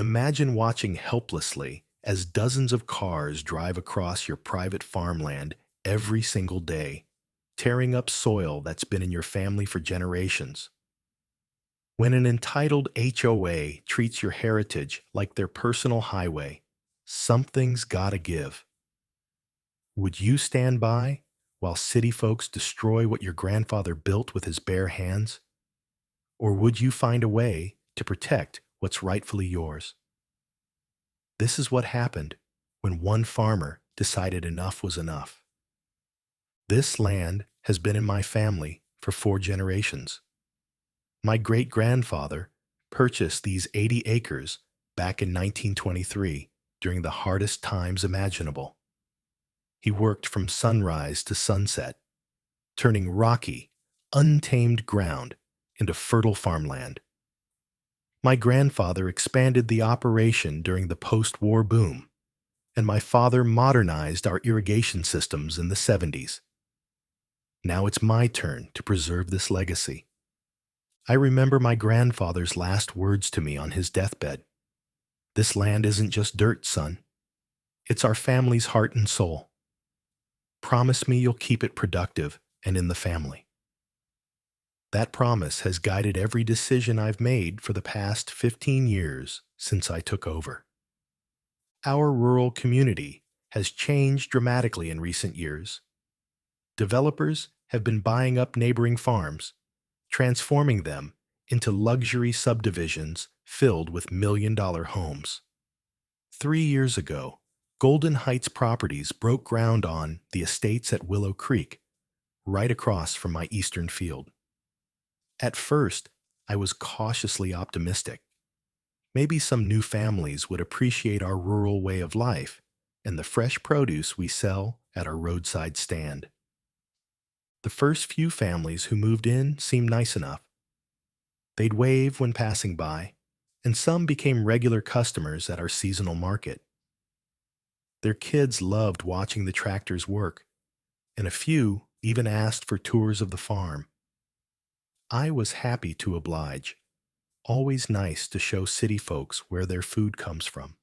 Imagine watching helplessly as dozens of cars drive across your private farmland every single day, tearing up soil that's been in your family for generations. When an entitled HOA treats your heritage like their personal highway, something's gotta give. Would you stand by while city folks destroy what your grandfather built with his bare hands? Or would you find a way to protect what's rightfully yours? This is what happened when one farmer decided enough was enough. This land has been in my family for 4 generations. My great-grandfather purchased these 80 acres back in 1923 during the hardest times imaginable. He worked from sunrise to sunset, turning rocky, untamed ground into fertile farmland. My grandfather expanded the operation during the post-war boom, and my father modernized our irrigation systems in the 70s. Now it's my turn to preserve this legacy. I remember my grandfather's last words to me on his deathbed. "This land isn't just dirt, son. It's our family's heart and soul. Promise me you'll keep it productive and in the family." That promise has guided every decision I've made for the past 15 years since I took over. Our rural community has changed dramatically in recent years. Developers have been buying up neighboring farms, transforming them into luxury subdivisions filled with million-dollar homes. 3 years ago, Golden Heights Properties broke ground on the estates at Willow Creek, right across from my eastern field. At first, I was cautiously optimistic. Maybe some new families would appreciate our rural way of life and the fresh produce we sell at our roadside stand. The first few families who moved in seemed nice enough. They'd wave when passing by, and some became regular customers at our seasonal market. Their kids loved watching the tractors work, and a few even asked for tours of the farm. I was happy to oblige. Always nice to show city folks where their food comes from.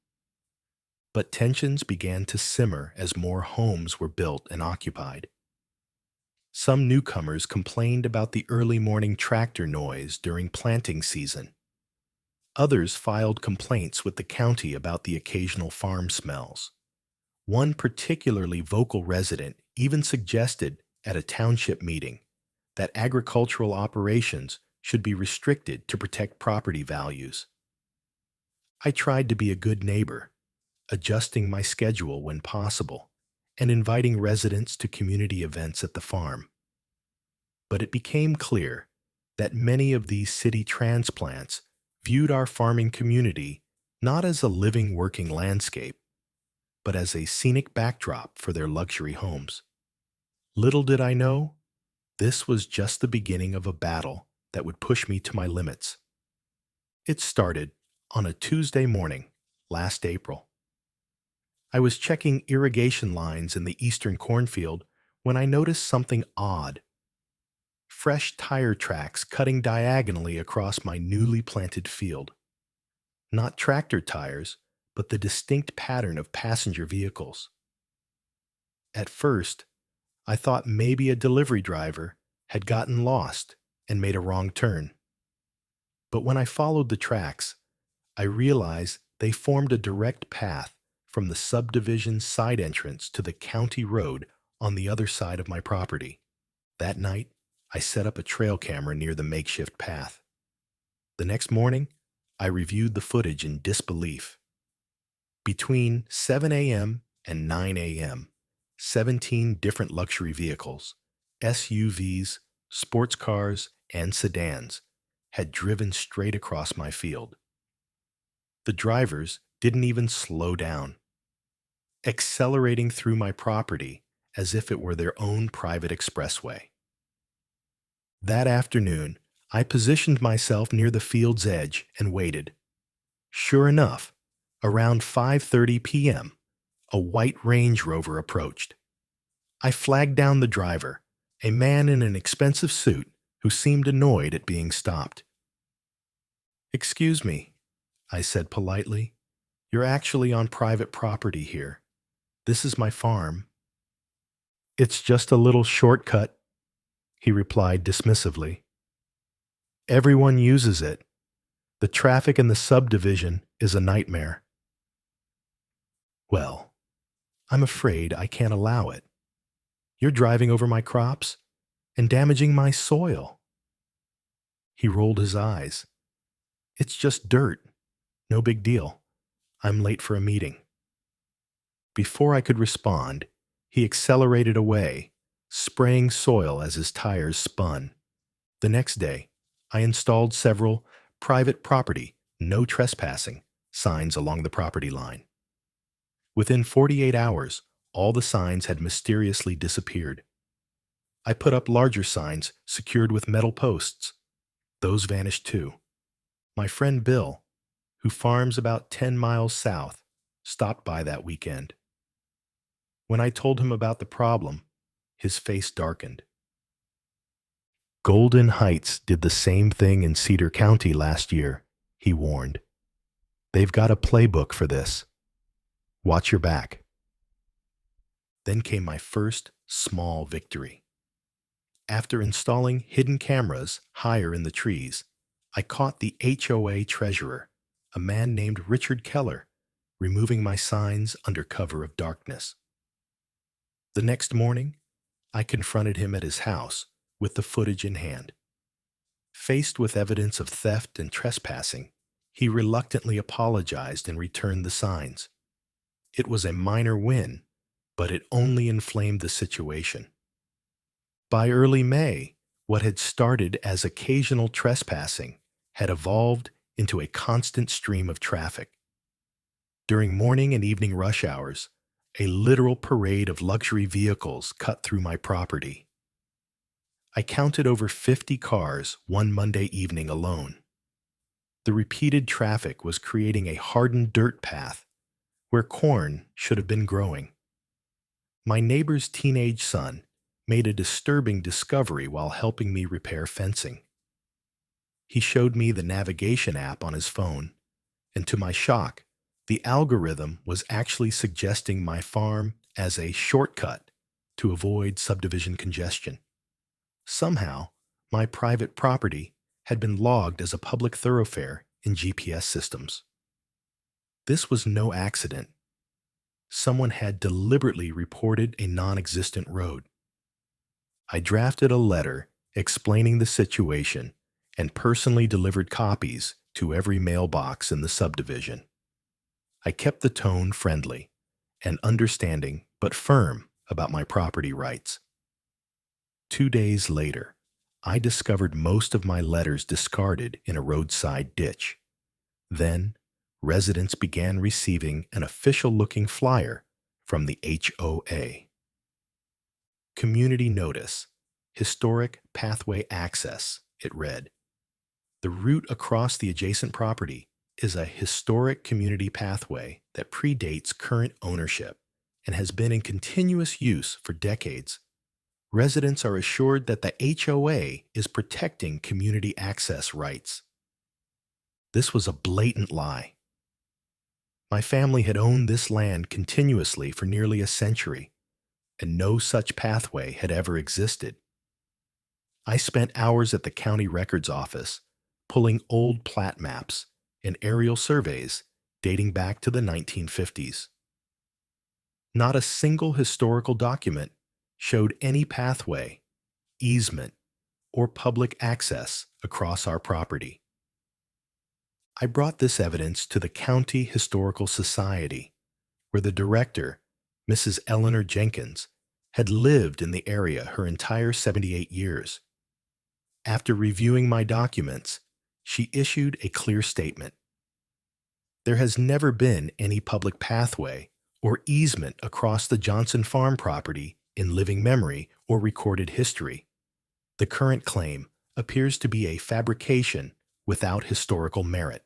But tensions began to simmer as more homes were built and occupied. Some newcomers complained about the early morning tractor noise during planting season. Others filed complaints with the county about the occasional farm smells. One particularly vocal resident even suggested at a township meeting that agricultural operations should be restricted to protect property values. I tried to be a good neighbor, adjusting my schedule when possible and inviting residents to community events at the farm. But it became clear that many of these city transplants viewed our farming community not as a living, working landscape, but as a scenic backdrop for their luxury homes. Little did I know, this was just the beginning of a battle that would push me to my limits. It started on a Tuesday morning last April. I was checking irrigation lines in the eastern cornfield when I noticed something odd. Fresh tire tracks cutting diagonally across my newly planted field. Not tractor tires, but the distinct pattern of passenger vehicles. At first, I thought maybe a delivery driver had gotten lost and made a wrong turn. But when I followed the tracks, I realized they formed a direct path from the subdivision side entrance to the county road on the other side of my property. That night, I set up a trail camera near the makeshift path. The next morning, I reviewed the footage in disbelief. Between 7 a.m. and 9 a.m., 17 different luxury vehicles, SUVs, sports cars, and sedans had driven straight across my field. The drivers didn't even slow down, accelerating through my property as if it were their own private expressway. That afternoon, I positioned myself near the field's edge and waited. Sure enough, around 5:30 p.m., a white Range Rover approached. I flagged down the driver, a man in an expensive suit who seemed annoyed at being stopped. "Excuse me, I said politely. "You're actually on private property here. This is my farm." "It's just a little shortcut," he replied dismissively. "Everyone uses it. The traffic in the subdivision is a nightmare." "Well, I'm afraid I can't allow it. You're driving over my crops and damaging my soil." He rolled his eyes. "It's just dirt. No big deal. I'm late for a meeting." Before I could respond, he accelerated away, spraying soil as his tires spun. The next day, I installed several "private property, no trespassing" signs along the property line. Within 48 hours, all the signs had mysteriously disappeared. I put up larger signs secured with metal posts. Those vanished too. My friend Bill, who farms about 10 miles south, stopped by that weekend. When I told him about the problem, his face darkened. "Golden Heights did the same thing in Cedar County last year," he warned. "They've got a playbook for this. Watch your back." Then came my first small victory. After installing hidden cameras higher in the trees, I caught the HOA treasurer, a man named Richard Keller, removing my signs under cover of darkness. The next morning, I confronted him at his house with the footage in hand. Faced with evidence of theft and trespassing, he reluctantly apologized and returned the signs. It was a minor win, but it only inflamed the situation. By early May, what had started as occasional trespassing had evolved into a constant stream of traffic. During morning and evening rush hours, a literal parade of luxury vehicles cut through my property. I counted over 50 cars one Monday evening alone. The repeated traffic was creating a hardened dirt path where corn should have been growing. My neighbor's teenage son made a disturbing discovery while helping me repair fencing. He showed me the navigation app on his phone, and to my shock, the algorithm was actually suggesting my farm as a shortcut to avoid subdivision congestion. Somehow, my private property had been logged as a public thoroughfare in GPS systems. This was no accident. Someone had deliberately reported a non-existent road. I drafted a letter explaining the situation and personally delivered copies to every mailbox in the subdivision. I kept the tone friendly and understanding but firm about my property rights. 2 days later, I discovered most of my letters discarded in a roadside ditch. Then, residents began receiving an official-looking flyer from the HOA. "Community Notice, Historic Pathway Access," it read. "The route across the adjacent property is a historic community pathway that predates current ownership and has been in continuous use for decades. Residents are assured that the HOA is protecting community access rights." This was a blatant lie. My family had owned this land continuously for nearly a century, and no such pathway had ever existed. I spent hours at the county records office, pulling old plat maps and aerial surveys dating back to the 1950s. Not a single historical document showed any pathway, easement, or public access across our property. I brought this evidence to the County Historical Society, where the director, Mrs. Eleanor Jenkins, had lived in the area her entire 78 years. After reviewing my documents, she issued a clear statement. There has never been any public pathway or easement across the Johnson Farm property in living memory or recorded history. The current claim appears to be a fabrication without historical merit.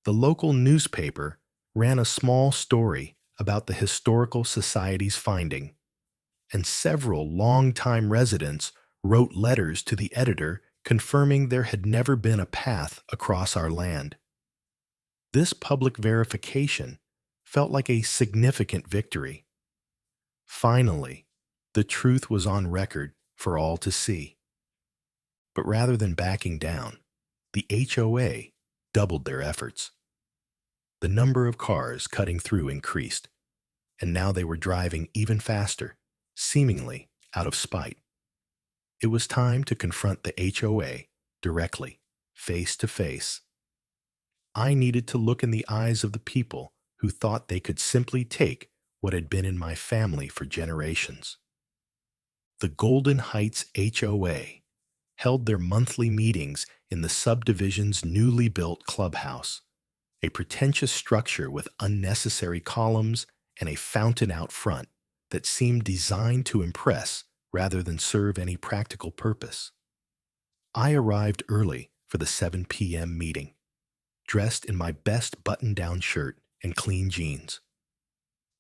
The local newspaper ran a small story about the Historical Society's finding, and several longtime residents wrote letters to the editor confirming there had never been a path across our land. This public verification felt like a significant victory. Finally, the truth was on record for all to see. But rather than backing down, the HOA doubled their efforts. The number of cars cutting through increased, and now they were driving even faster, seemingly out of spite. It was time to confront the HOA directly, face to face. I needed to look in the eyes of the people who thought they could simply take what had been in my family for generations. The Golden Heights HOA held their monthly meetings in the subdivision's newly built clubhouse, a pretentious structure with unnecessary columns and a fountain out front that seemed designed to impress rather than serve any practical purpose. I arrived early for the 7 p.m. meeting, dressed in my best button-down shirt and clean jeans.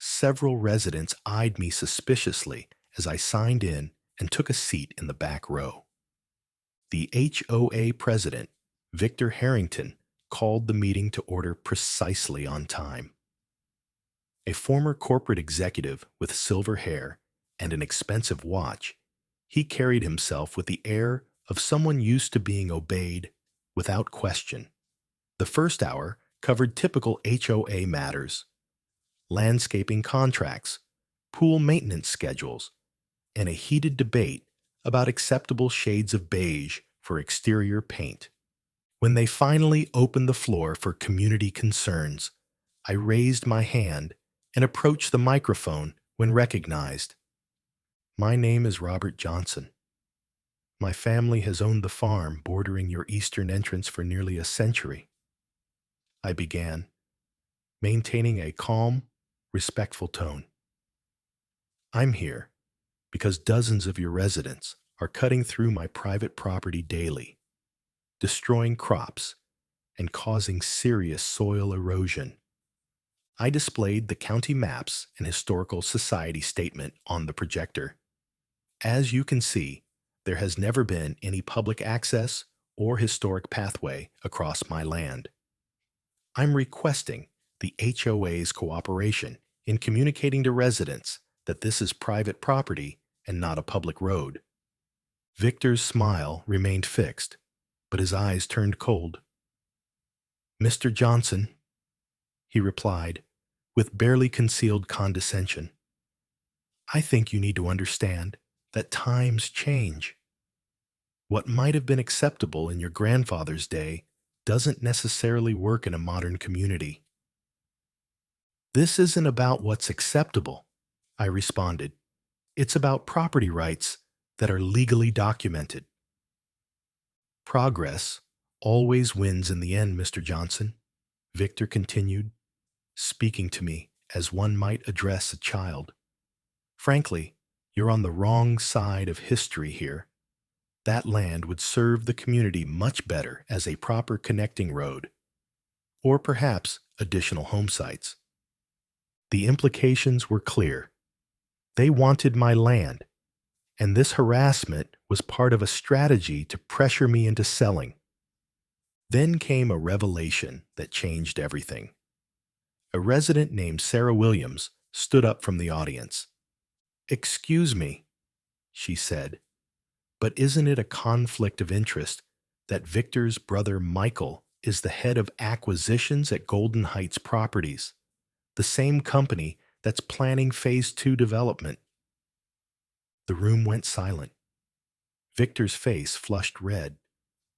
Several residents eyed me suspiciously as I signed in and took a seat in the back row. The HOA president, Victor Harrington, called the meeting to order precisely on time. A former corporate executive with silver hair and an expensive watch, he carried himself with the air of someone used to being obeyed without question. The first hour covered typical HOA matters: landscaping contracts, pool maintenance schedules, and a heated debate about acceptable shades of beige for exterior paint. When they finally opened the floor for community concerns, I raised my hand and approached the microphone when recognized. "My name is Robert Johnson. My family has owned the farm bordering your eastern entrance for nearly a century," I began, maintaining a calm, respectful tone. "I'm here because dozens of your residents are cutting through my private property daily, destroying crops and causing serious soil erosion." I displayed the county maps and historical society statement on the projector. "As you can see, there has never been any public access or historic pathway across my land. I'm requesting the HOA's cooperation in communicating to residents that this is private property and not a public road." Victor's smile remained fixed, but his eyes turned cold. "Mr. Johnson," he replied, with barely concealed condescension, "I think you need to understand that times change. What might have been acceptable in your grandfather's day doesn't necessarily work in a modern community." "This isn't about what's acceptable," I responded. "It's about property rights that are legally documented." "Progress always wins in the end, Mr. Johnson," Victor continued, speaking to me as one might address a child. "Frankly, you're on the wrong side of history here. That land would serve the community much better as a proper connecting road, or perhaps additional home sites." The implications were clear. They wanted my land, and this harassment was part of a strategy to pressure me into selling. Then came a revelation that changed everything. A resident named Sarah Williams stood up from the audience. "Excuse me," she said, "but isn't it a conflict of interest that Victor's brother Michael is the head of acquisitions at Golden Heights Properties, the same company that's planning Phase 2 development?" The room went silent. Victor's face flushed red,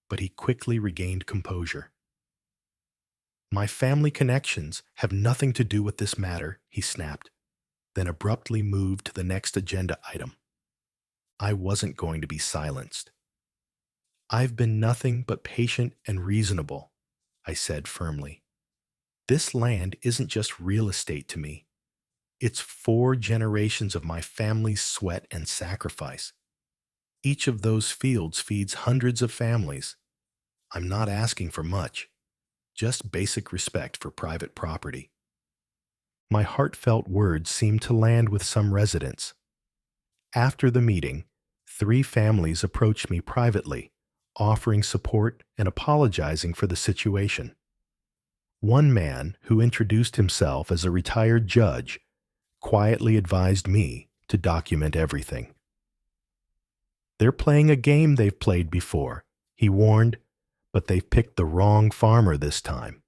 but he quickly regained composure. "My family connections have nothing to do with this matter," he snapped, then abruptly moved to the next agenda item. I wasn't going to be silenced. "I've been nothing but patient and reasonable," I said firmly. "This land isn't just real estate to me. It's 4 generations of my family's sweat and sacrifice. Each of those fields feeds hundreds of families. I'm not asking for much, just basic respect for private property." My heartfelt words seemed to land with some residents. After the meeting, 3 families approached me privately, offering support and apologizing for the situation. One man, who introduced himself as a retired judge, quietly advised me to document everything. "They're playing a game they've played before," he warned, "but they've picked the wrong farmer this time."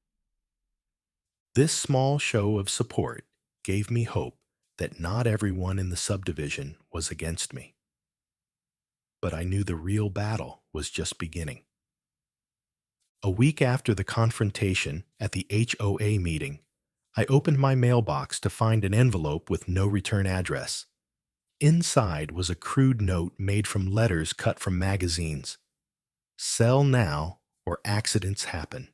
This small show of support gave me hope that not everyone in the subdivision was against me. But I knew the real battle was just beginning. A week after the confrontation at the HOA meeting, I opened my mailbox to find an envelope with no return address. Inside was a crude note made from letters cut from magazines. "Sell now or accidents happen."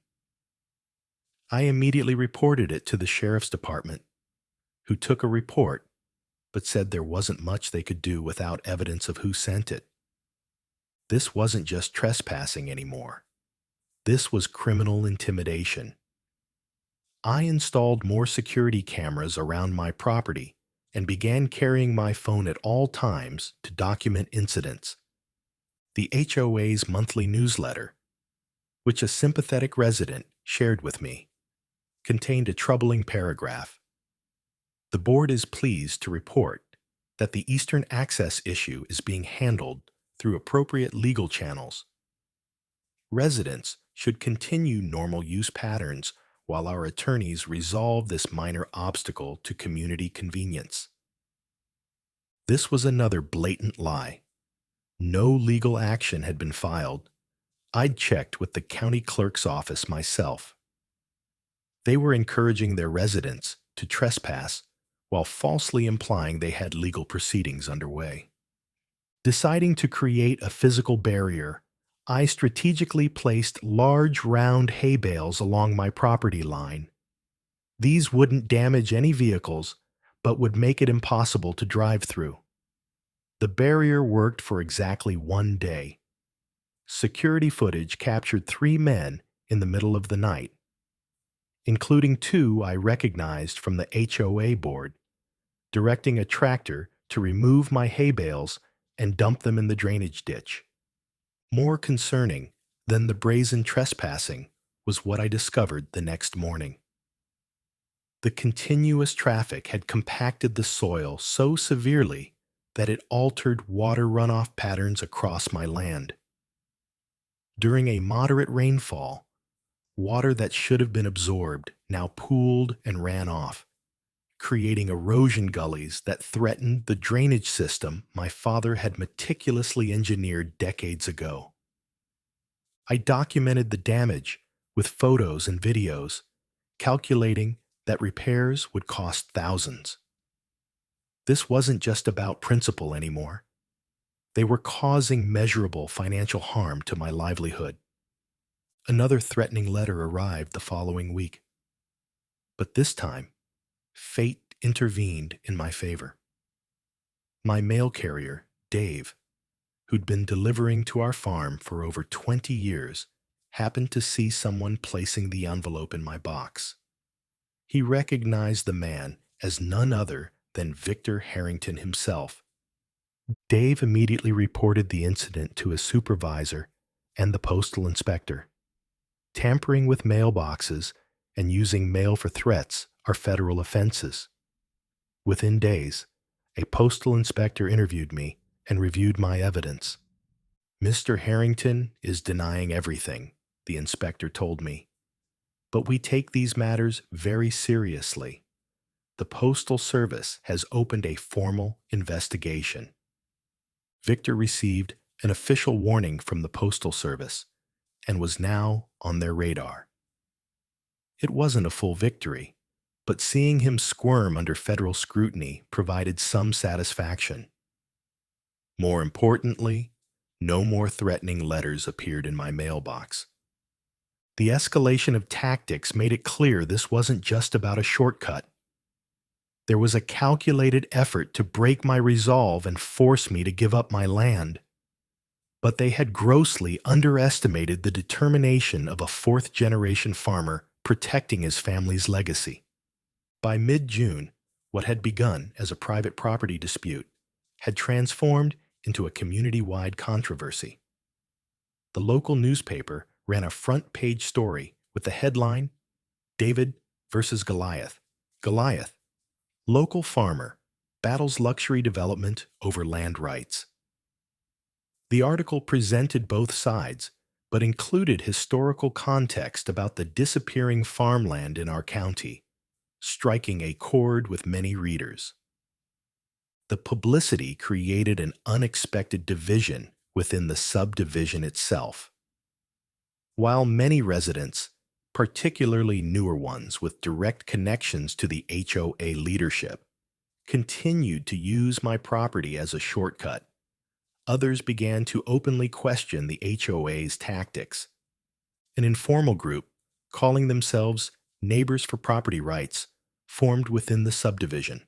I immediately reported it to the sheriff's department, who took a report but said there wasn't much they could do without evidence of who sent it. This wasn't just trespassing anymore. This was criminal intimidation. I installed more security cameras around my property and began carrying my phone at all times to document incidents. The HOA's monthly newsletter, which a sympathetic resident shared with me, contained a troubling paragraph. "The board is pleased to report that the Eastern Access issue is being handled through appropriate legal channels. Residents should continue normal use patterns while our attorneys resolve this minor obstacle to community convenience." This was another blatant lie. No legal action had been filed. I'd checked with the county clerk's office myself. They were encouraging their residents to trespass while falsely implying they had legal proceedings underway. Deciding to create a physical barrier, I strategically placed large round hay bales along my property line. These wouldn't damage any vehicles, but would make it impossible to drive through. The barrier worked for exactly 1 day. Security footage captured 3 men in the middle of the night, including 2 I recognized from the HOA board, directing a tractor to remove my hay bales and dump them in the drainage ditch. More concerning than the brazen trespassing was what I discovered the next morning. The continuous traffic had compacted the soil so severely that it altered water runoff patterns across my land. During a moderate rainfall, water that should have been absorbed now pooled and ran off, creating erosion gullies that threatened the drainage system my father had meticulously engineered decades ago. I documented the damage with photos and videos, calculating that repairs would cost thousands. This wasn't just about principle anymore. They were causing measurable financial harm to my livelihood. Another threatening letter arrived the following week. But this time, fate intervened in my favor. My mail carrier, Dave, who'd been delivering to our farm for over 20 years, happened to see someone placing the envelope in my box. He recognized the man as none other than Victor Harrington himself. Dave immediately reported the incident to his supervisor and the postal inspector. Tampering with mailboxes and using mail for threats are federal offenses. Within days, a postal inspector interviewed me and reviewed my evidence. "Mr. Harrington is denying everything," the inspector told me. "But we take these matters very seriously. The Postal Service has opened a formal investigation." Victor received an official warning from the Postal Service and was now on their radar. It wasn't a full victory, but seeing him squirm under federal scrutiny provided some satisfaction. More importantly, no more threatening letters appeared in my mailbox. The escalation of tactics made it clear this wasn't just about a shortcut. There was a calculated effort to break my resolve and force me to give up my land. But they had grossly underestimated the determination of a fourth-generation farmer protecting his family's legacy. By mid-June, what had begun as a private property dispute had transformed into a community-wide controversy. The local newspaper ran a front-page story with the headline, David versus Goliath. Goliath, local farmer, battles luxury development over land rights. The article presented both sides, but included historical context about the disappearing farmland in our county, striking a chord with many readers. The publicity created an unexpected division within the subdivision itself. While many residents, particularly newer ones with direct connections to the HOA leadership, continued to use my property as a shortcut, others began to openly question the HOA's tactics. An informal group, calling themselves Neighbors for Property Rights, formed within the subdivision,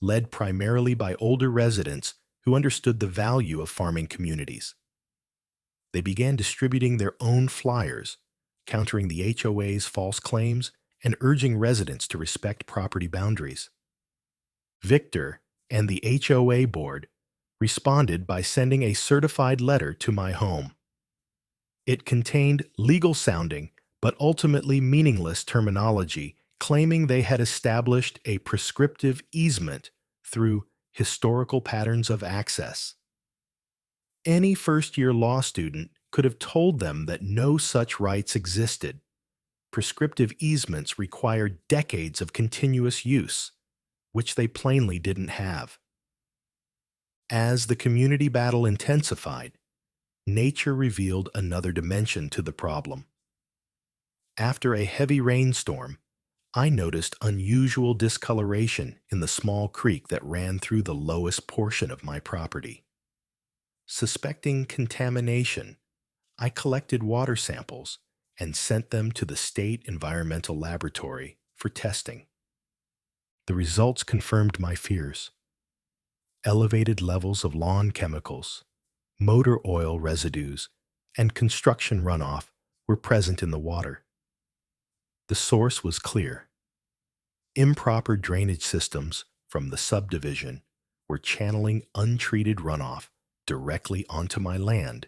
led primarily by older residents who understood the value of farming communities. They began distributing their own flyers, countering the HOA's false claims and urging residents to respect property boundaries. Victor and the HOA board responded by sending a certified letter to my home. It contained legal-sounding but ultimately meaningless terminology claiming they had established a prescriptive easement through historical patterns of access. Any first-year law student could have told them that no such rights existed. Prescriptive easements required decades of continuous use, which they plainly didn't have. As the community battle intensified, nature revealed another dimension to the problem. After a heavy rainstorm, I noticed unusual discoloration in the small creek that ran through the lowest portion of my property. Suspecting contamination, I collected water samples and sent them to the State Environmental Laboratory for testing. The results confirmed my fears. Elevated levels of lawn chemicals, motor oil residues, and construction runoff were present in the water. The source was clear. Improper drainage systems from the subdivision were channeling untreated runoff directly onto my land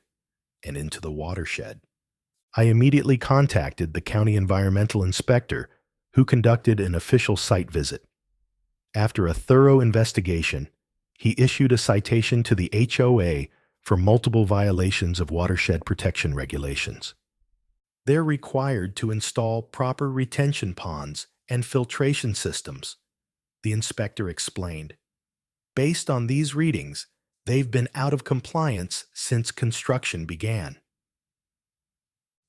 and into the watershed. I immediately contacted the county environmental inspector, who conducted an official site visit. After a thorough investigation, he issued a citation to the HOA for multiple violations of watershed protection regulations. They're required to install proper retention ponds and filtration systems, the inspector explained. Based on these readings, they've been out of compliance since construction began.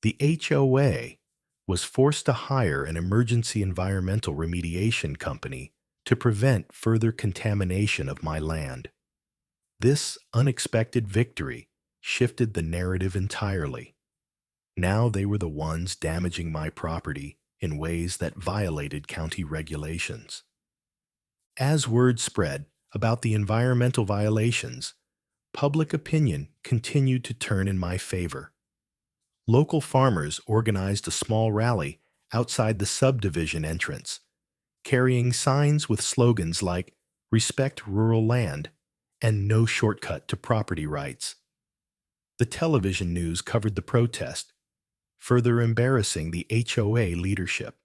The HOA was forced to hire an emergency environmental remediation company to prevent further contamination of my land. This unexpected victory shifted the narrative entirely. Now they were the ones damaging my property in ways that violated county regulations. As word spread about the environmental violations, public opinion continued to turn in my favor. Local farmers organized a small rally outside the subdivision entrance, carrying signs with slogans like "Respect Rural Land" and "No Shortcut to Property Rights." The television news covered the protest, further embarrassing the HOA leadership.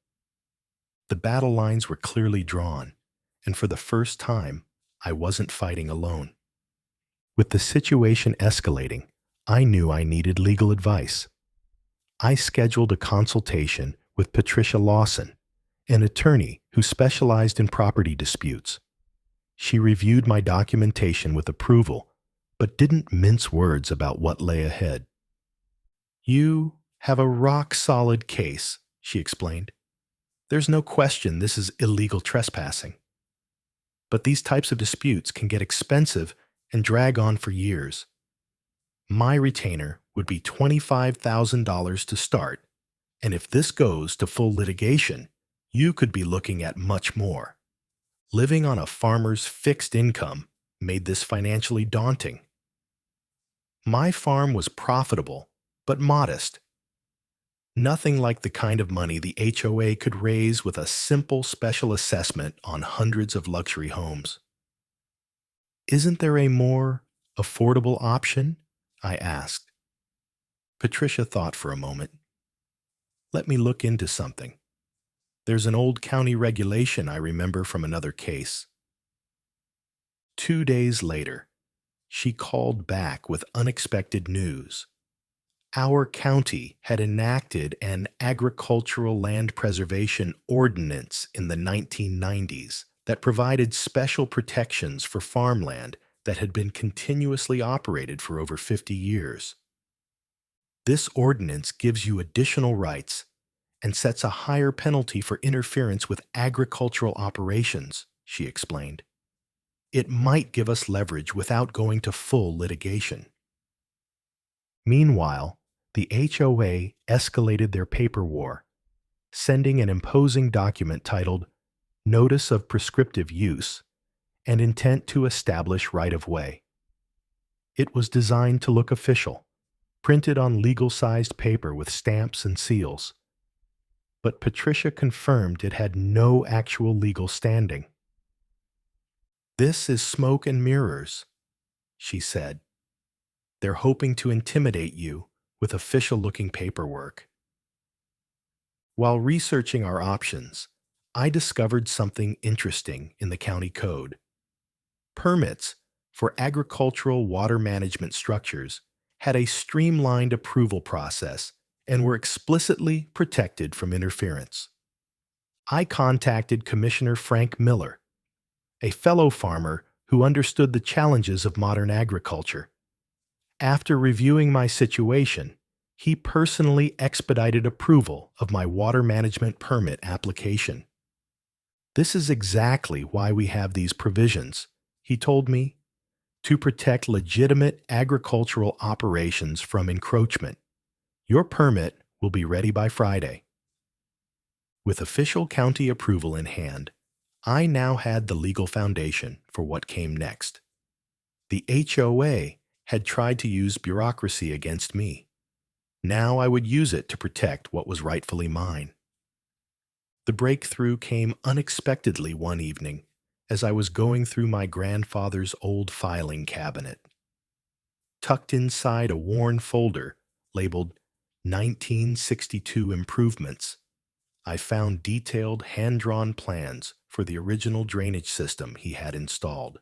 The battle lines were clearly drawn, and for the first time, I wasn't fighting alone. With the situation escalating, I knew I needed legal advice. I scheduled a consultation with Patricia Lawson, an attorney who specialized in property disputes. She reviewed my documentation with approval, but didn't mince words about what lay ahead. "You have a rock-solid case," she explained. "There's no question this is illegal trespassing. But these types of disputes can get expensive and drag on for years. My retainer would be $25,000 to start, and if this goes to full litigation, you could be looking at much more." Living on a farmer's fixed income made this financially daunting. My farm was profitable, but modest. Nothing like the kind of money the HOA could raise with a simple special assessment on hundreds of luxury homes. "Isn't there a more affordable option?" I asked. Patricia thought for a moment. "Let me look into something." There's an old county regulation I remember from another case. 2 days later, she called back with unexpected news. Our county had enacted an agricultural land preservation ordinance in the 1990s that provided special protections for farmland that had been continuously operated for over 50 years. This ordinance gives you additional rights and sets a higher penalty for interference with agricultural operations, she explained. It might give us leverage without going to full litigation. Meanwhile, the HOA escalated their paper war, sending an imposing document titled Notice of Prescriptive Use and Intent to Establish Right-of-Way. It was designed to look official, printed on legal-sized paper with stamps and seals. But Patricia confirmed it had no actual legal standing. "This is smoke and mirrors," she said. "They're hoping to intimidate you with official-looking paperwork." While researching our options, I discovered something interesting in the county code. Permits for agricultural water management structures had a streamlined approval process and were explicitly protected from interference. I contacted Commissioner Frank Miller, a fellow farmer who understood the challenges of modern agriculture. After reviewing my situation, he personally expedited approval of my water management permit application. "This is exactly why we have these provisions," he told me, "to protect legitimate agricultural operations from encroachment. Your permit will be ready by Friday." With official county approval in hand, I now had the legal foundation for what came next. The HOA had tried to use bureaucracy against me. Now I would use it to protect what was rightfully mine. The breakthrough came unexpectedly one evening as I was going through my grandfather's old filing cabinet. Tucked inside a worn folder labeled 1962 Improvements, I found detailed hand-drawn plans for the original drainage system he had installed.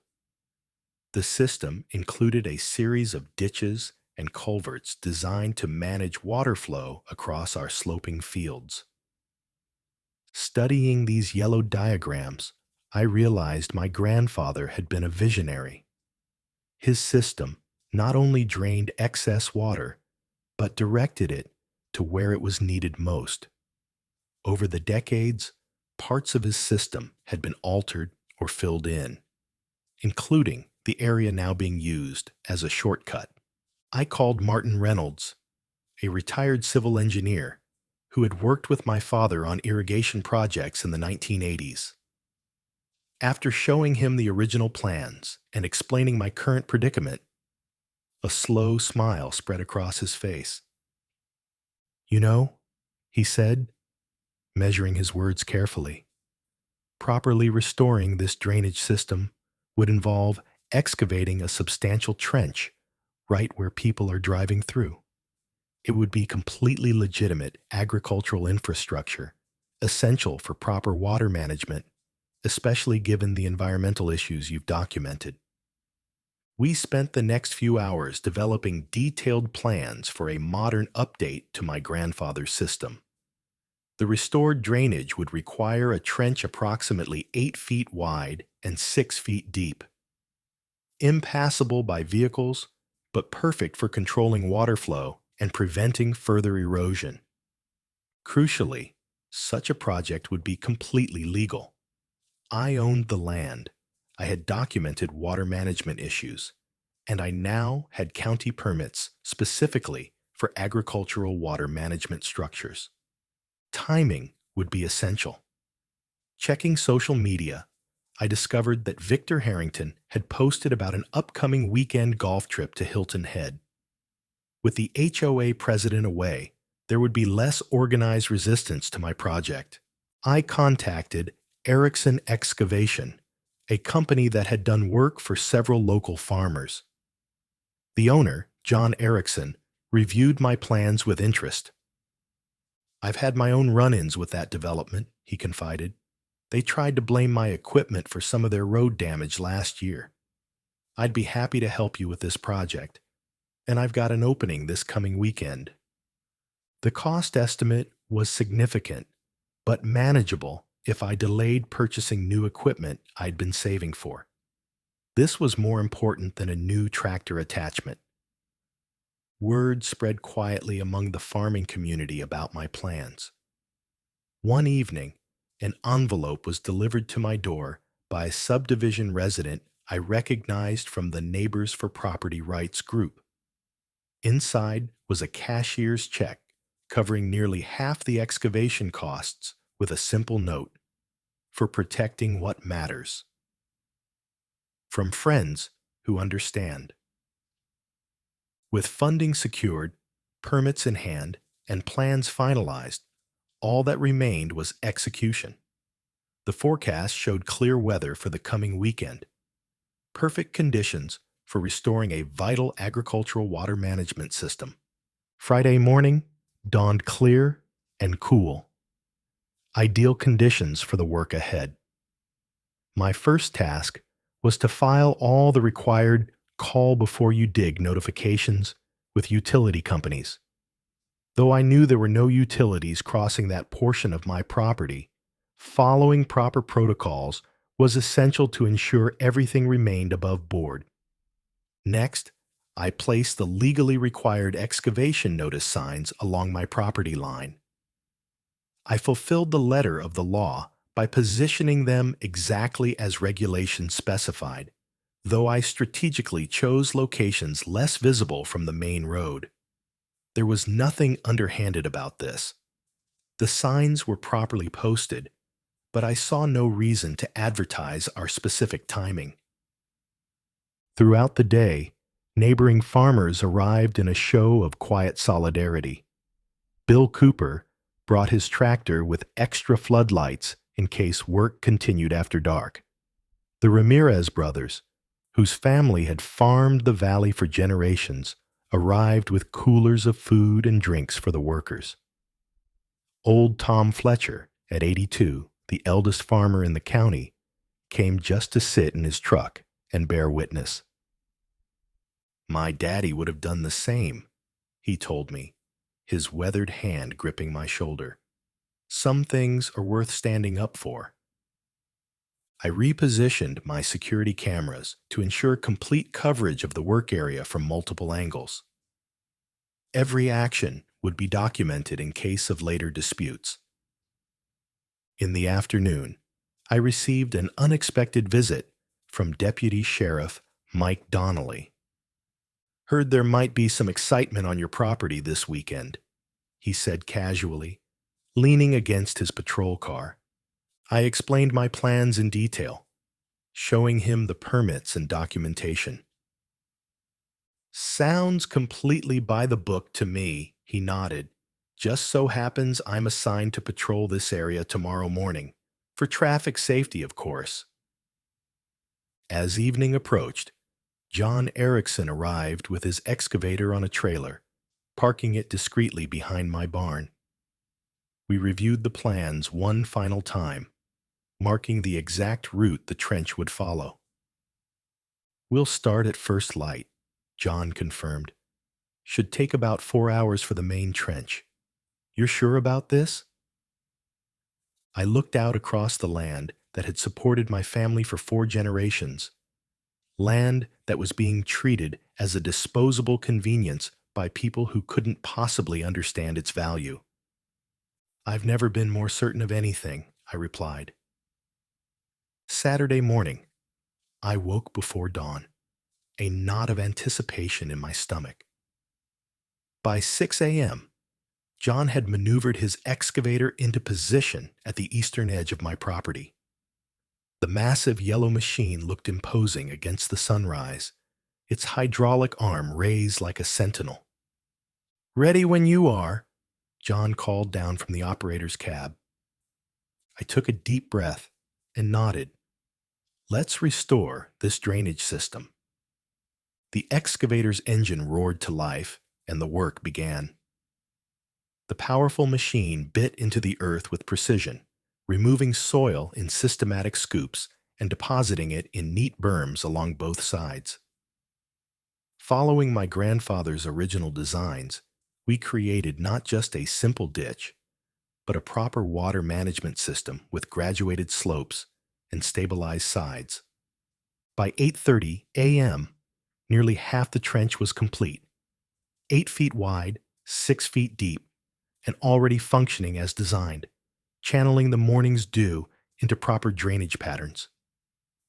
The system included a series of ditches and culverts designed to manage water flow across our sloping fields. Studying these yellowed diagrams, I realized my grandfather had been a visionary. His system not only drained excess water, but directed it to where it was needed most. Over the decades, parts of his system had been altered or filled in, including the area now being used as a shortcut. I called Martin Reynolds, a retired civil engineer who had worked with my father on irrigation projects in the 1980s. After showing him the original plans and explaining my current predicament, a slow smile spread across his face. "You know," he said, measuring his words carefully, "properly restoring this drainage system would involve excavating a substantial trench right where people are driving through. It would be completely legitimate agricultural infrastructure, essential for proper water management, especially given the environmental issues you've documented." We spent the next few hours developing detailed plans for a modern update to my grandfather's system. The restored drainage would require a trench approximately 8 feet wide and 6 feet deep. Impassable by vehicles, but perfect for controlling water flow and preventing further erosion. Crucially, such a project would be completely legal. I owned the land, I had documented water management issues, and I now had county permits specifically for agricultural water management structures. Timing would be essential. Checking social media, I discovered that Victor Harrington had posted about an upcoming weekend golf trip to Hilton Head. With the HOA president away, there would be less organized resistance to my project. I contacted Erickson Excavation, a company that had done work for several local farmers. The owner, John Erickson, reviewed my plans with interest. I've had my own run-ins with that development, he confided. They tried to blame my equipment for some of their road damage last year. I'd be happy to help you with this project, and I've got an opening this coming weekend. The cost estimate was significant, but manageable if I delayed purchasing new equipment I'd been saving for. This was more important than a new tractor attachment. Word spread quietly among the farming community about my plans. One evening, an envelope was delivered to my door by a subdivision resident I recognized from the Neighbors for Property Rights group. Inside was a cashier's check covering nearly half the excavation costs with a simple note, "For protecting what matters." From friends who understand. With funding secured, permits in hand, and plans finalized, all that remained was execution. The forecast showed clear weather for the coming weekend, perfect conditions for restoring a vital agricultural water management system. Friday morning dawned clear and cool, ideal conditions for the work ahead. My first task was to file all the required call before you dig notifications with utility companies. Though I knew there were no utilities crossing that portion of my property, following proper protocols was essential to ensure everything remained above board. Next, I placed the legally required excavation notice signs along my property line. I fulfilled the letter of the law by positioning them exactly as regulations specified, though I strategically chose locations less visible from the main road. There was nothing underhanded about this. The signs were properly posted, but I saw no reason to advertise our specific timing. Throughout the day, neighboring farmers arrived in a show of quiet solidarity. Bill Cooper brought his tractor with extra floodlights in case work continued after dark. The Ramirez brothers, whose family had farmed the valley for generations, arrived with coolers of food and drinks for the workers. Old Tom Fletcher, at 82, the eldest farmer in the county, came just to sit in his truck and bear witness. "My daddy would have done the same," he told me, his weathered hand gripping my shoulder. "Some things are worth standing up for." I repositioned my security cameras to ensure complete coverage of the work area from multiple angles. Every action would be documented in case of later disputes. In the afternoon, I received an unexpected visit from Deputy Sheriff Mike Donnelly. "Heard there might be some excitement on your property this weekend," he said casually, leaning against his patrol car. I explained my plans in detail, showing him the permits and documentation. "Sounds completely by the book to me," he nodded. "Just so happens I'm assigned to patrol this area tomorrow morning, for traffic safety, of course." As evening approached, John Erickson arrived with his excavator on a trailer, parking it discreetly behind my barn. We reviewed the plans one final time, marking the exact route the trench would follow. "We'll start at first light," John confirmed. "Should take about 4 hours for the main trench. You're sure about this?" I looked out across the land that had supported my family for 4 generations, land that was being treated as a disposable convenience by people who couldn't possibly understand its value. "I've never been more certain of anything," I replied. Saturday morning, I woke before dawn, a knot of anticipation in my stomach. By 6 a.m., John had maneuvered his excavator into position at the eastern edge of my property. The massive yellow machine looked imposing against the sunrise, its hydraulic arm raised like a sentinel. "Ready when you are," John called down from the operator's cab. I took a deep breath and nodded. "Let's restore this drainage system." The excavator's engine roared to life, and the work began. The powerful machine bit into the earth with precision, removing soil in systematic scoops and depositing it in neat berms along both sides. Following my grandfather's original designs, we created not just a simple ditch, but a proper water management system with graduated slopes and stabilized sides. By 8:30 a.m., nearly half the trench was complete, 8 feet wide, 6 feet deep, and already functioning as designed, channeling the morning's dew into proper drainage patterns.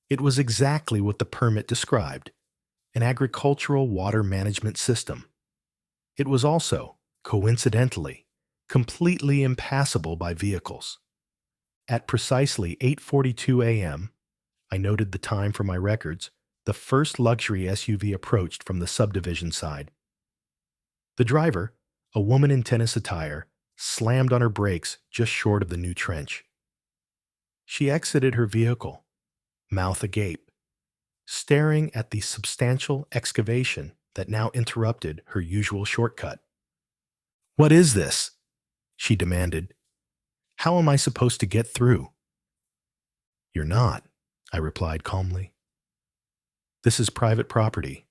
It was exactly what the permit described, an agricultural water management system. It was also, coincidentally, completely impassable by vehicles. At precisely 8:42 a.m., I noted the time for my records, the first luxury SUV approached from the subdivision side. The driver, a woman in tennis attire, slammed on her brakes just short of the new trench. She exited her vehicle, mouth agape, staring at the substantial excavation that now interrupted her usual shortcut. "What is this?" she demanded. "How am I supposed to get through?" "You're not," I replied calmly. "This is private property.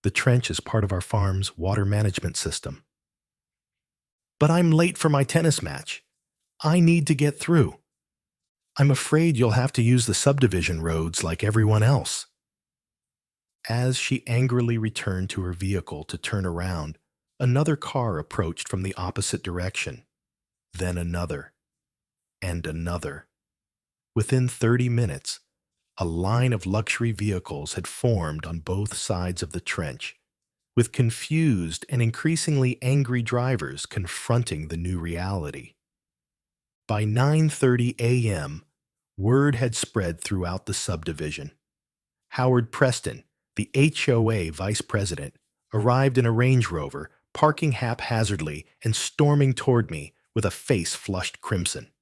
The trench is part of our farm's water management system." "But I'm late for my tennis match. I need to get through." "I'm afraid you'll have to use the subdivision roads like everyone else." As she angrily returned to her vehicle to turn around, another car approached from the opposite direction. Then another, and another. Within 30 minutes, a line of luxury vehicles had formed on both sides of the trench, with confused and increasingly angry drivers confronting the new reality. By 9:30 a.m., word had spread throughout the subdivision. Howard Preston, the HOA vice president, arrived in a Range Rover, parking haphazardly and storming toward me with a face flushed crimson.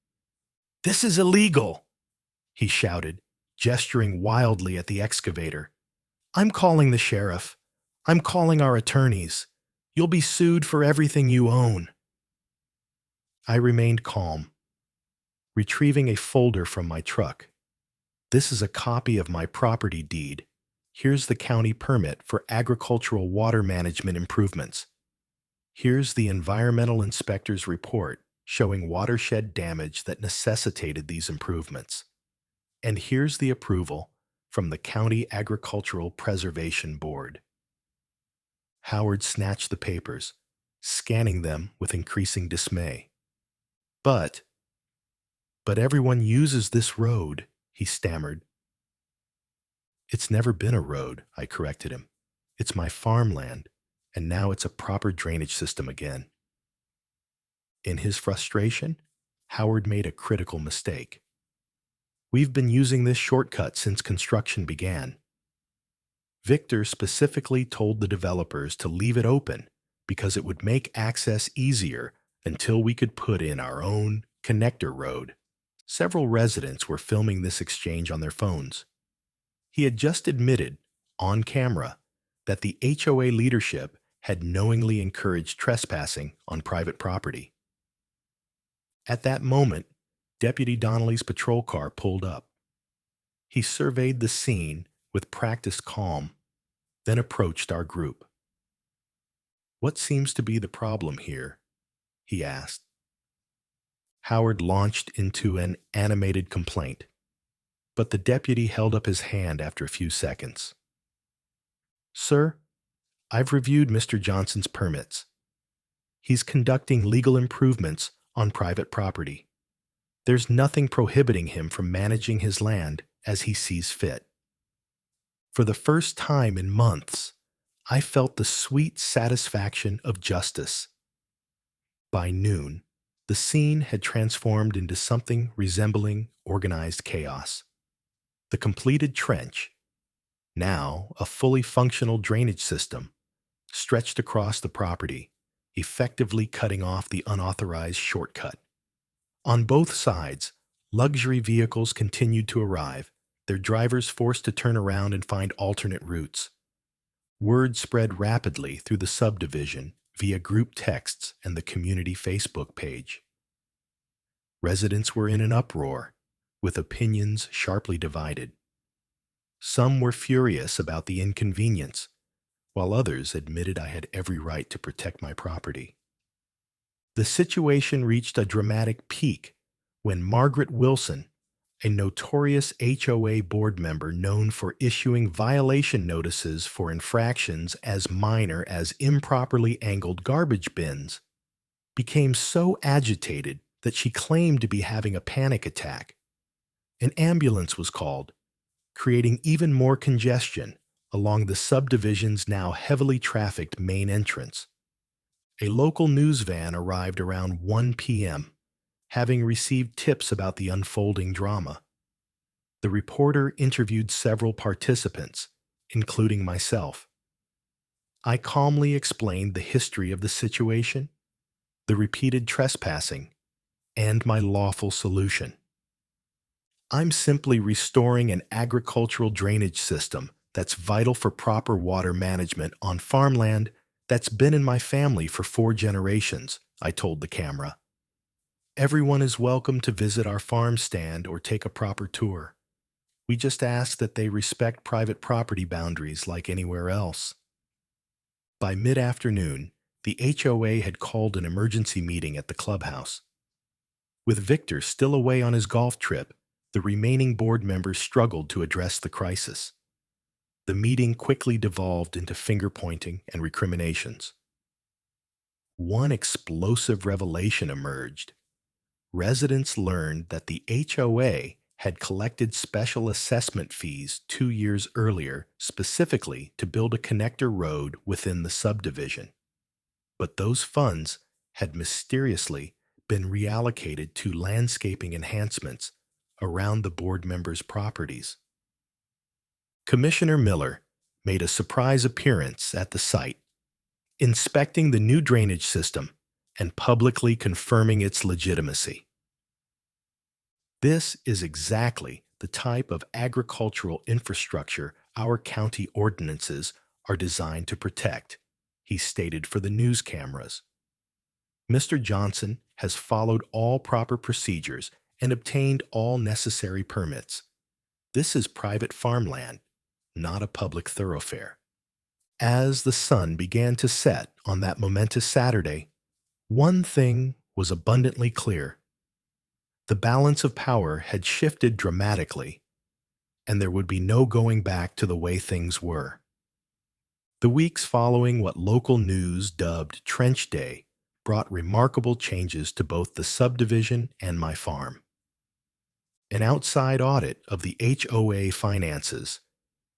"This is illegal!" he shouted, gesturing wildly at the excavator. "I'm calling the sheriff. I'm calling our attorneys. You'll be sued for everything you own." I remained calm, retrieving a folder from my truck. "This is a copy of my property deed. Here's the county permit for agricultural water management improvements. Here's the environmental inspector's report showing watershed damage that necessitated these improvements. And here's the approval from the County Agricultural Preservation Board." Howard snatched the papers, scanning them with increasing dismay. But everyone uses this road," he stammered. "It's never been a road," I corrected him. "It's my farmland, and now it's a proper drainage system again." In his frustration, Howard made a critical mistake. "We've been using this shortcut since construction began. Victor specifically told the developers to leave it open because it would make access easier until we could put in our own connector road." Several residents were filming this exchange on their phones. He had just admitted, on camera, that the HOA leadership had knowingly encouraged trespassing on private property. At that moment, Deputy Donnelly's patrol car pulled up. He surveyed the scene with practiced calm, then approached our group. "What seems to be the problem here?" he asked. Howard launched into an animated complaint, but the deputy held up his hand after a few seconds. "Sir, I've reviewed Mr. Johnson's permits. He's conducting legal improvements on private property. There's nothing prohibiting him from managing his land as he sees fit." For the first time in months, I felt the sweet satisfaction of justice. By noon, the scene had transformed into something resembling organized chaos. The completed trench, now a fully functional drainage system, stretched across the property, effectively cutting off the unauthorized shortcut. On both sides, luxury vehicles continued to arrive, their drivers forced to turn around and find alternate routes. Word spread rapidly through the subdivision, via group texts and the community Facebook page. Residents were in an uproar, with opinions sharply divided. Some were furious about the inconvenience, while others admitted I had every right to protect my property. The situation reached a dramatic peak when Margaret Wilson, a notorious HOA board member known for issuing violation notices for infractions as minor as improperly angled garbage bins, became so agitated that she claimed to be having a panic attack. An ambulance was called, creating even more congestion along the subdivision's now heavily trafficked main entrance. A local news van arrived around 1 p.m., having received tips about the unfolding drama. The reporter interviewed several participants, including myself. I calmly explained the history of the situation, the repeated trespassing, and my lawful solution. I'm simply restoring an agricultural drainage system that's vital for proper water management on farmland that's been in my family for 4 generations, I told the camera. Everyone is welcome to visit our farm stand or take a proper tour. We just ask that they respect private property boundaries like anywhere else. By mid-afternoon, the HOA had called an emergency meeting at the clubhouse. With Victor still away on his golf trip, the remaining board members struggled to address the crisis. The meeting quickly devolved into finger-pointing and recriminations. One explosive revelation emerged. Residents learned that the HOA had collected special assessment fees 2 years earlier specifically to build a connector road within the subdivision. But those funds had mysteriously been reallocated to landscaping enhancements around the board members' properties. Commissioner Miller made a surprise appearance at the site, inspecting the new drainage system and publicly confirming its legitimacy. This is exactly the type of agricultural infrastructure our county ordinances are designed to protect, he stated for the news cameras. Mr. Johnson has followed all proper procedures and obtained all necessary permits. This is private farmland, not a public thoroughfare. As the sun began to set on that momentous Saturday, one thing was abundantly clear. The balance of power had shifted dramatically, and there would be no going back to the way things were. The weeks following what local news dubbed Trench Day brought remarkable changes to both the subdivision and my farm. An outside audit of the HOA finances,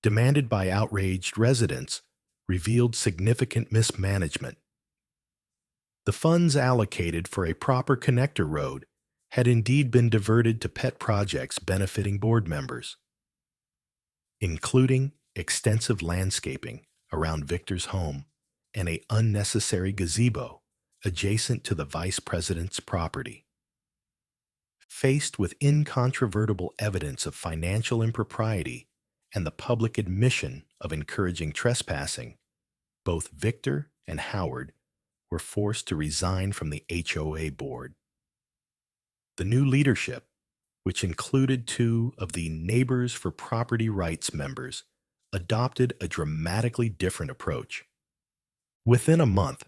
demanded by outraged residents, revealed significant mismanagement. The funds allocated for a proper connector road had indeed been diverted to pet projects benefiting board members, including extensive landscaping around Victor's home and an unnecessary gazebo adjacent to the vice president's property. Faced with incontrovertible evidence of financial impropriety and the public admission of encouraging trespassing, both Victor and Howard were forced to resign from the HOA board. The new leadership, which included 2 of the Neighbors for Property Rights members, adopted a dramatically different approach. Within a month,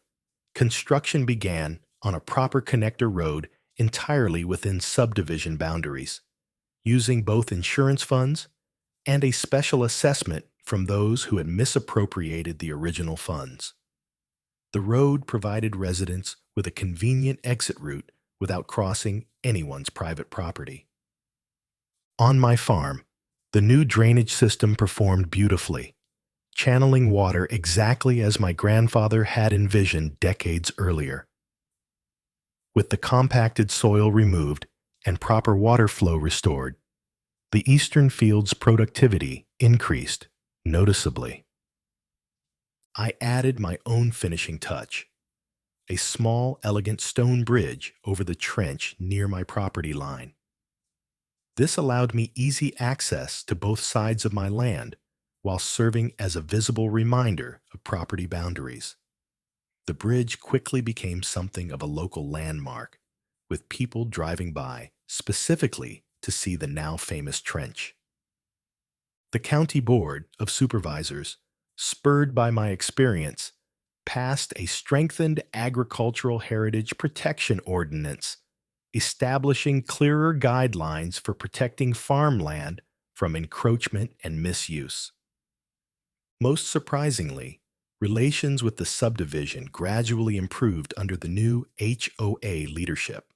construction began on a proper connector road entirely within subdivision boundaries, using both insurance funds and a special assessment from those who had misappropriated the original funds. The road provided residents with a convenient exit route without crossing anyone's private property. On my farm, the new drainage system performed beautifully, channeling water exactly as my grandfather had envisioned decades earlier. With the compacted soil removed and proper water flow restored, the eastern field's productivity increased noticeably. I added my own finishing touch, a small, elegant stone bridge over the trench near my property line. This allowed me easy access to both sides of my land while serving as a visible reminder of property boundaries. The bridge quickly became something of a local landmark, with people driving by specifically to see the now famous trench. The County Board of Supervisors, spurred by my experience, passed a strengthened agricultural heritage protection ordinance, establishing clearer guidelines for protecting farmland from encroachment and misuse. Most surprisingly, relations with the subdivision gradually improved under the new HOA leadership.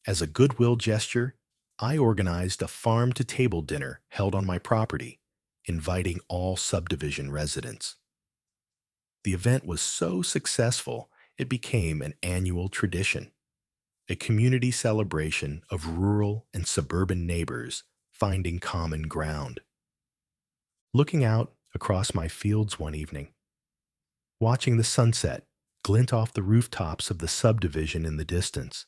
As a goodwill gesture, I organized a farm-to-table dinner held on my property, inviting all subdivision residents. The event was so successful, it became an annual tradition, a community celebration of rural and suburban neighbors finding common ground. Looking out across my fields one evening, watching the sunset glint off the rooftops of the subdivision in the distance,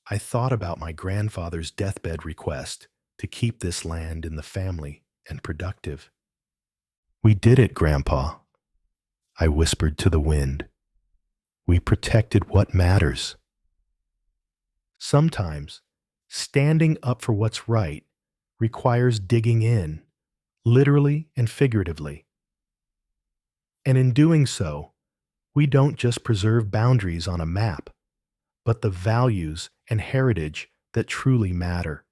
I thought about my grandfather's deathbed request to keep this land in the family and productive. "We did it, Grandpa," I whispered to the wind. "We protected what matters." Sometimes, standing up for what's right requires digging in, literally and figuratively. And in doing so, we don't just preserve boundaries on a map, but the values and heritage that truly matter.